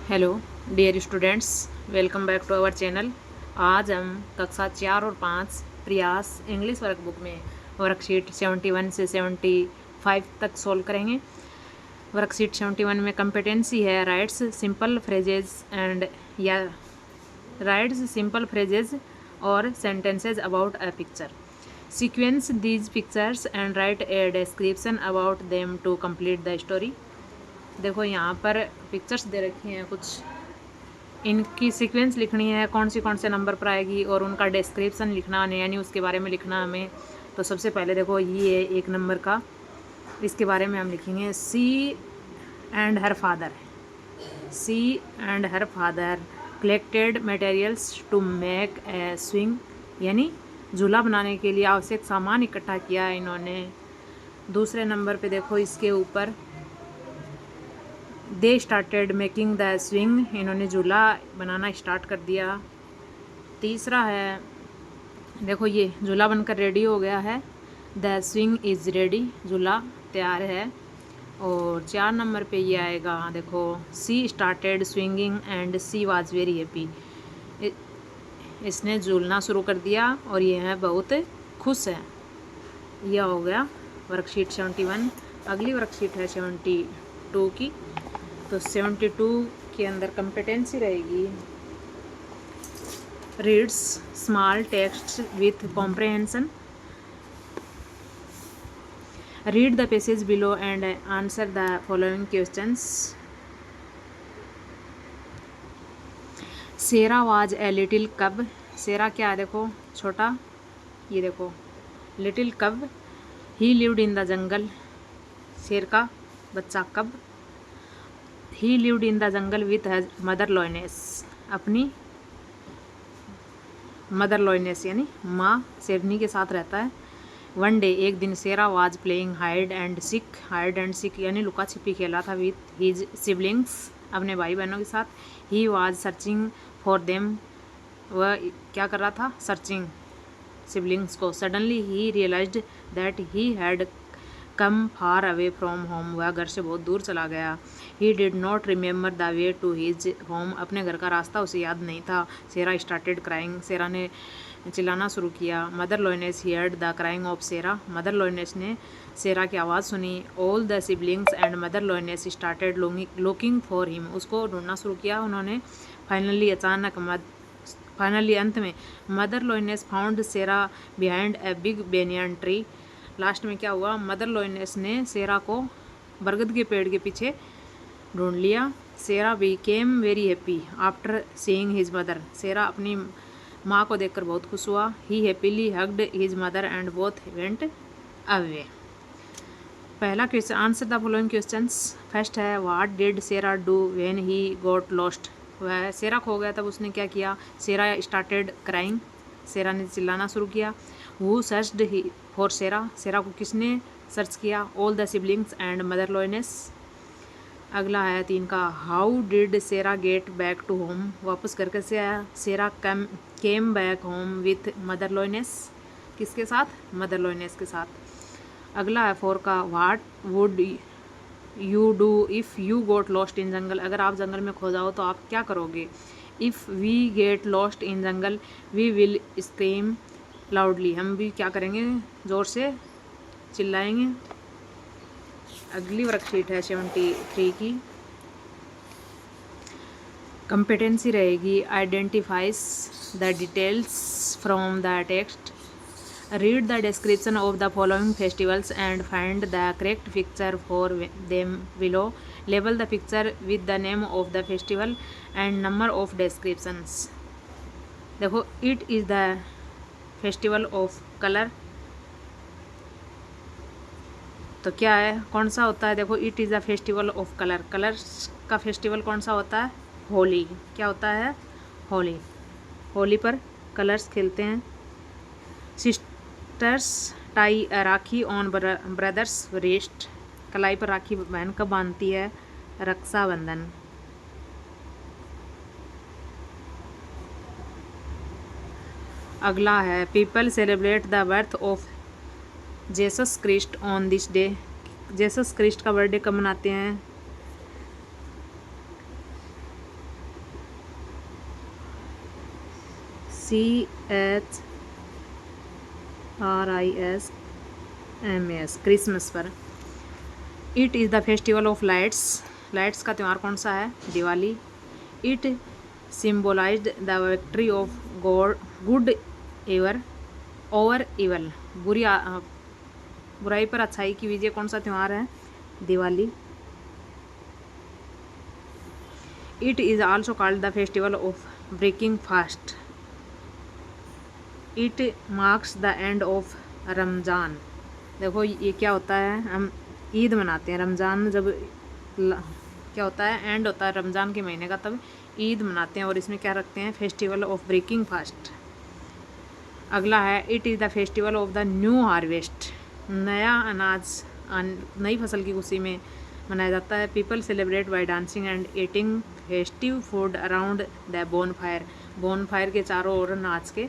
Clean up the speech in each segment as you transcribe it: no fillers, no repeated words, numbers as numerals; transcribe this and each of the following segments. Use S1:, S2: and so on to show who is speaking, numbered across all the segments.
S1: Hello dear students, welcome back to our channel. आज हम कक्षा 4 और 5 प्रयास इंग्लिश वर्कबुक में वर्कशीट 71 से 75 तक सोल्व करेंगे। वर्कशीट 71 में कंपेटेंसी है राइट्स सिंपल फ्रेजेज एंड या राइट्स सिंपल फ्रेजेज और sentences about a picture. Sequence these pictures and write a description about them to complete the story. देखो यहाँ पर पिक्चर्स दे रखी हैं कुछ, इनकी सीक्वेंस लिखनी है, कौन से नंबर पर आएगी और उनका डिस्क्रिप्शन लिखना है, यानी उसके बारे में लिखना हमें। तो सबसे पहले देखो ये है 1 नंबर का, इसके बारे में हम लिखेंगे she and her father. She and her father collected materials to make a swing, यानी झूला बनाने के लिए आवश्यक सामान इकट्ठा किया है इन्होंने। दूसरे नंबर पे देखो इसके ऊपर they started making the swing, इन्होंने झूला बनाना स्टार्ट कर दिया। तीसरा है देखो ये झूला बनकर रेडी हो गया है, द स्विंग इज़ रेडी, झूला तैयार है। और 4 नंबर पे ये आएगा, देखो she started swinging and she was very happy, इसने झूलना शुरू कर दिया और ये है बहुत खुश है। यह हो गया वर्कशीट 71। अगली वर्कशीट है 72 की। तो 72 के अंदर कंपेटेंसी रहेगी reads small text with comprehension, read the passage below and answer the following questions. Sera was a little cub, Sera क्या है देखो छोटा, ये देखो लिटिल कब। ही लिव्ड इन द जंगल, शेर का बच्चा कब। ही lived in the jungle with हज मदर लॉयनेस, अपनी मदर लॉयनेस यानी माँ शेरनी के साथ रहता है। वन डे एक दिन Sera was playing hide and seek, hide and seek यानी लुका छिपी खेला था विथ हिज सिबलिंग्स, अपने भाई बहनों के साथ। He was searching for them, वह क्या कर रहा था, सर्चिंग सिबलिंग्स को। Suddenly he realized that he had come far away from home, वह घर से बहुत दूर चला गया। He did not remember the way to his home, अपने घर का रास्ता उसे याद नहीं था। सेरा स्टार्टेड क्राइंग, सेरा ने चिल्लाना शुरू किया। Mother lioness heard the crying of Sera, mother lioness ने सेरा की आवाज़ सुनी। All the siblings and mother lioness started looking for him, उसको ढूंढना शुरू किया उन्होंने। फाइनली अंत में mother lioness found Sera behind a big banyan tree, last में क्या हुआ, मदर लॉयनेस ने सेरा को बरगद के पेड़ के पीछे ढूंढ लिया। Sera became very happy after seeing his mother, Sera अपनी माँ को देखकर बहुत खुश हुआ। He happily hugged his mother and both went away. पहला question, answer the following questions. First है what did Sera do when he got lost, वह सेरा खो गया तब उसने क्या किया। सेरा स्टार्टेड क्राइंग, सेरा ने चिल्लाना शुरू किया। Who searched for Sera, Sera को किसने सर्च किया। All the siblings and mother lioness. अगला है 3 का, how did Sera get back to home, वापस घर कैसे आया। Sera came back home with mother lioness, किसके साथ, मदर लॉयनेस के साथ। अगला है 4 का, what would you do if you got lost in jungle, अगर आप जंगल में खो जाओ तो आप क्या करोगे। If we get lost in jungle we will scream loudly, हम भी क्या करेंगे, ज़ोर से चिल्लाएंगे। अगली वर्कशीट है 73 की। कंपेटेंसी रहेगी identifies the details from the text, read the description of the following festivals and find the correct picture for them below, label the picture with the name of the festival and number of descriptions. देखो it is the festival of colour, तो क्या है, कौन सा होता है, देखो it is the festival of colour, colours का फेस्टिवल कौन सा होता है, होली, क्या होता है, होली, होली पर कलर्स खेलते हैं। Sisters tie rakhi on brothers wrist, कलाई पर राखी बहन कब बांधती है, रक्षाबंधन। अगला है people celebrate the birth of Jesus Christ on this day, Jesus Christ का बर्थडे कब मनाते हैं, CHRISMAS, क्रिसमस पर। It is the festival of lights, lights का त्यौहार कौन सा है? Diwali. It symbolized the victory of God good ever over evil, बुराई पर अच्छाई की विजय कौन सा त्यौहार है? Diwali. It is also called the festival of breaking fast. It marks the end of Ramzan. देखो ये क्या होता है, हम ईद मनाते हैं, रमज़ान जब क्या होता है, एंड होता है रमज़ान के महीने का, तब ईद मनाते हैं और इसमें क्या रखते हैं? Festival of breaking fast. अगला है it is the festival of the new harvest, नया अनाज नई फसल की खुशी में मनाया जाता है। People celebrate by dancing and eating festive food around the bonfire, bonfire के चारों ओर नाच के।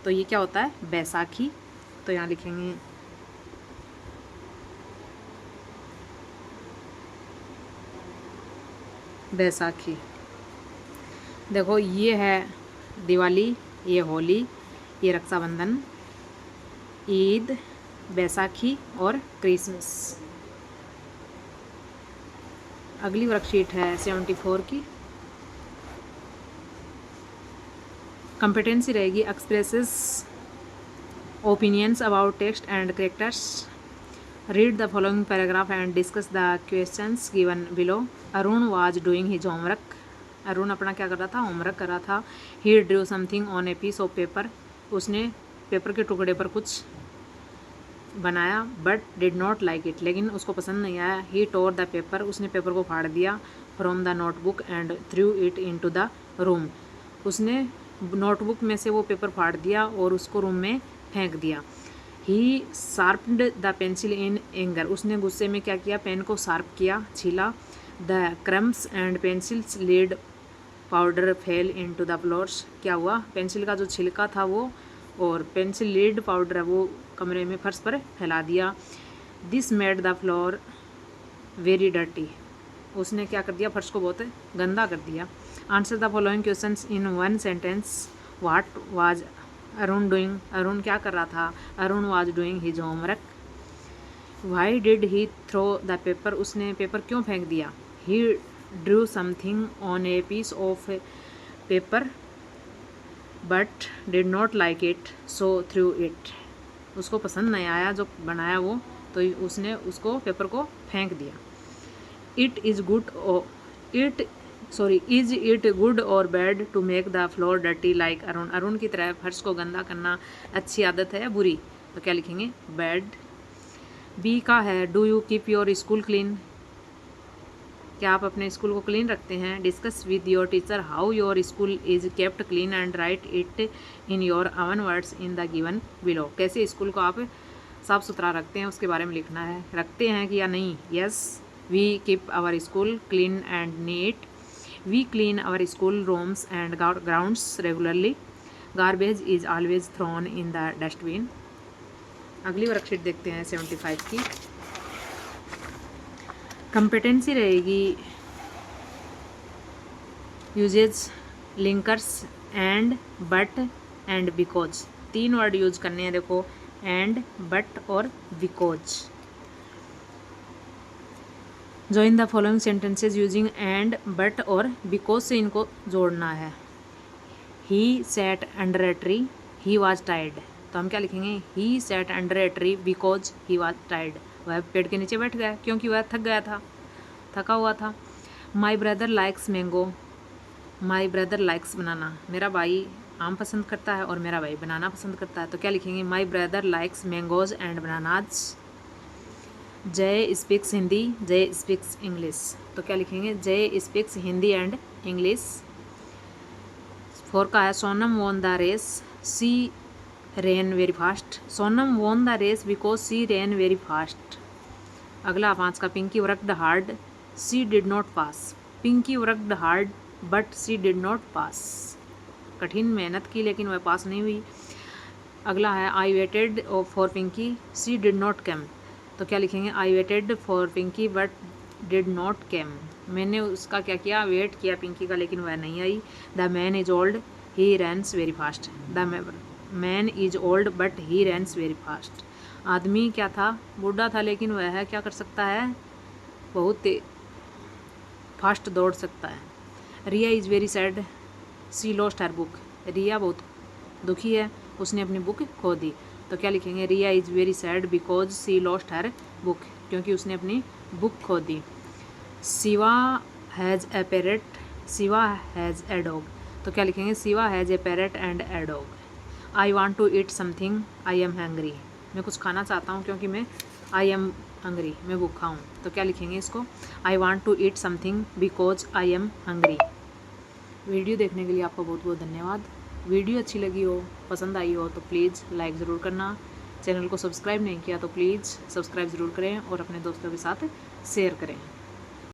S1: तो ये क्या होता है? बैसाखी। तो यहाँ लिखेंगे बैसाखी। देखो ये है दिवाली, ये होली, ये रक्षाबंधन, ईद, बैसाखी और क्रिसमस। अगली वर्कशीट है 74 की। कंपिटेंसी रहेगी expresses opinions about text and characters. Read the following paragraph and discuss the questions given below. Arun was doing his homework, Arun अपना क्या कर रहा था? होमवर्क कर रहा था। He drew something on a piece of paper, उसने पेपर के टुकड़े पर कुछ बनाया। But did not like it, लेकिन उसको पसंद नहीं आया। ही टोर द पेपर, उसने पेपर को फाड़ दिया। From the notebook and through it into the room, उसने नोटबुक में से वो पेपर फाड़ दिया और उसको रूम में फेंक दिया। He sharpened the pencil in anger, उसने गुस्से में क्या किया? पेन को शार्प किया, छीला। The crumbs and pencils lead powder fell into the floors, क्या हुआ? पेंसिल का जो छिलका था वो और पेंसिल लीड पाउडर है वो कमरे में फर्श पर फैला दिया। This made the floor very dirty, उसने क्या कर दिया? फर्श को बहुत गंदा कर दिया। Answer the following questions in one sentence. What was Arun doing, Arun क्या कर रहा था? Arun was doing his homework. Why did he throw the paper, उसने पेपर क्यों फेंक दिया? He drew something on a piece of paper but did not like it so threw it, उसको पसंद नहीं आया जो बनाया वो, तो उसने उसको पेपर को फेंक दिया। इट इज़ इट गुड और bad to make the floor dirty like Arun, Arun की तरह फर्श को गंदा करना अच्छी आदत है या बुरी? तो क्या लिखेंगे? बैड। बी का है do you keep your school clean, क्या आप अपने स्कूल को क्लीन रखते हैं? Discuss with your teacher how your school is kept clean and right it in your oven words in the given below, कैसे school को आप साफ़ सुथरा रखते हैं उसके बारे में लिखना है। रखते हैं कि या नहीं? Yes we keep our school clean and neat, we clean our school rooms and grounds regularly, garbage is always thrown in the dustbin. अगली वर्कशीट देखते हैं 75 की। कंपिटेंसी रहेगी uses, linkers, and, but and because, 3 word use करने हैं। देखो and, but और because. Join the following sentences using and, but और बिकॉज से इनको जोड़ना है। He sat under a tree, he was tired, तो हम क्या लिखेंगे? ही sat under a tree because he was tired, वह पेड़ के नीचे बैठ गया क्योंकि वह थक गया था, थका हुआ था। My brother likes mango, my brother likes banana, मेरा भाई आम पसंद करता है और मेरा भाई बनाना पसंद करता है, तो क्या लिखेंगे? माई brother likes mangoes and bananas. जय स्पीक्स हिंदी, जय स्पीक्स इंग्लिश, तो क्या लिखेंगे? जय स्पीक्स हिंदी एंड इंग्लिश। 4 का है Sonam won the race, she ran very fast, Sonam won the race because she ran very fast. अगला 5 का Pinky worked hard, she did not pass, Pinky worked hard but she did not pass, कठिन मेहनत की लेकिन वह पास नहीं हुई। अगला है I waited for Pinky, she did not come, तो क्या लिखेंगे? I waited for Pinky but did not come, मैंने उसका क्या किया? वेट किया पिंकी का लेकिन वह नहीं आई। The man is old, he runs very fast. The man is old but he runs very fast. आदमी क्या था, बूढ़ा था, लेकिन वह क्या कर सकता है, बहुत फास्ट दौड़ सकता है। Riya is very sad, she lost her book. Riya बहुत दुखी है, उसने अपनी बुक खो दी। तो क्या लिखेंगे, Riya is very sad because she lost her book, क्योंकि उसने अपनी बुक खो दी। Shiva has a parrot, Shiva has a dog. तो क्या लिखेंगे, Shiva has a parrot and a dog. I want to eat something, I am hungry. मैं कुछ खाना चाहता हूँ क्योंकि मैं आई एम हंग्री, मैं भूखा हूँ। तो क्या लिखेंगे इसको, I want to eat something because I am hungry. Video देखने के लिए आपका बहुत बहुत धन्यवाद। वीडियो अच्छी लगी हो, पसंद आई हो तो प्लीज़ लाइक ज़रूर करना। चैनल को सब्सक्राइब नहीं किया तो प्लीज़ सब्सक्राइब ज़रूर करें और अपने दोस्तों के साथ शेयर करें।